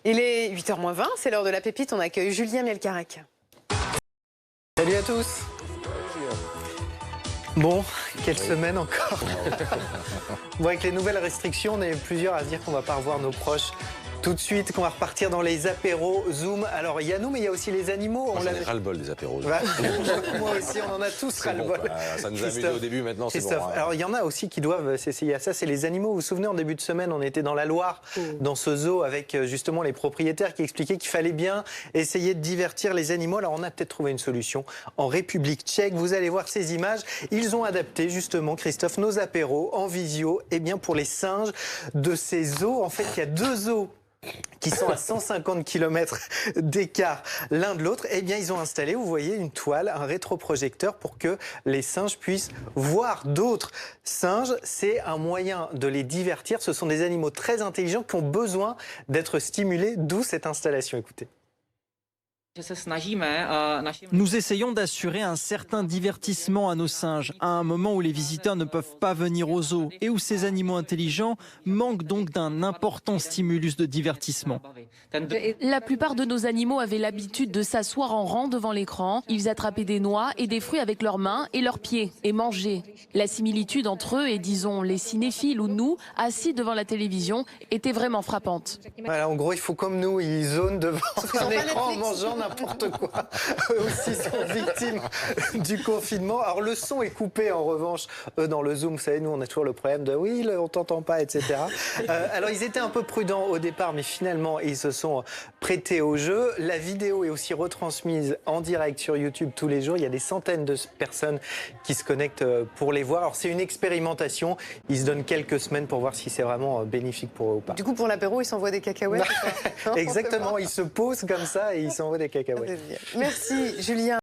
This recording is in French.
Il est 8h moins 20, c'est l'heure de la pépite, on accueille Julien Mielcarec. Salut à tous. Bon, quelle semaine encore. Bon, avec les nouvelles restrictions, on est plusieurs à se dire qu'on va pas revoir nos proches tout de suite, qu'on va repartir dans les apéros Zoom. Alors, il y a nous, mais il y a aussi les animaux. Moi, j'en ai ras-le-bol des apéros. Bah, moi aussi, on en a tous ras-le-bol. Bon, ça nous a amusé au début, maintenant c'est bon. Hein. Alors, il y en a aussi qui doivent s'essayer à ça, c'est les animaux. Vous vous souvenez, en début de semaine, on était dans la Loire, dans ce zoo, avec justement les propriétaires qui expliquaient qu'il fallait bien essayer de divertir les animaux. Alors, on a peut-être trouvé une solution en République tchèque. Vous allez voir ces images. Ils ont adapté, justement, Christophe, nos apéros en visio, et bien pour les singes de ces zoos. En fait, il y a deux zoos qui sont à 150 km d'écart l'un de l'autre, eh bien ils ont installé, vous voyez, une toile, un rétroprojecteur pour que les singes puissent voir d'autres singes. C'est un moyen de les divertir. Ce sont des animaux très intelligents qui ont besoin d'être stimulés, d'où cette installation. Écoutez. Nous essayons d'assurer un certain divertissement à nos singes, à un moment où les visiteurs ne peuvent pas venir au zoo et où ces animaux intelligents manquent donc d'un important stimulus de divertissement. La plupart de nos animaux avaient l'habitude de s'asseoir en rang devant l'écran. Ils attrapaient des noix et des fruits avec leurs mains et leurs pieds et mangeaient. La similitude entre eux et, disons, les cinéphiles ou nous, assis devant la télévision, était vraiment frappante. Voilà, en gros, il faut comme nous, ils zonent devant un écran en mangeant n'importe quoi. Eux aussi sont victimes du confinement. Alors le son est coupé en revanche. Eux dans le Zoom, vous savez, nous on a toujours le problème de oui, on t'entend pas, etc. Alors ils étaient un peu prudents au départ, mais finalement ils se sont prêtés au jeu. La vidéo est aussi retransmise en direct sur YouTube tous les jours. Il y a des centaines de personnes qui se connectent pour les voir. Alors c'est une expérimentation. Ils se donnent quelques semaines pour voir si c'est vraiment bénéfique pour eux ou pas. Du coup, pour l'apéro, ils s'envoient des cacahuètes. Exactement, ils se posent comme ça et ils s'envoient des cacahuètes. Merci Julien.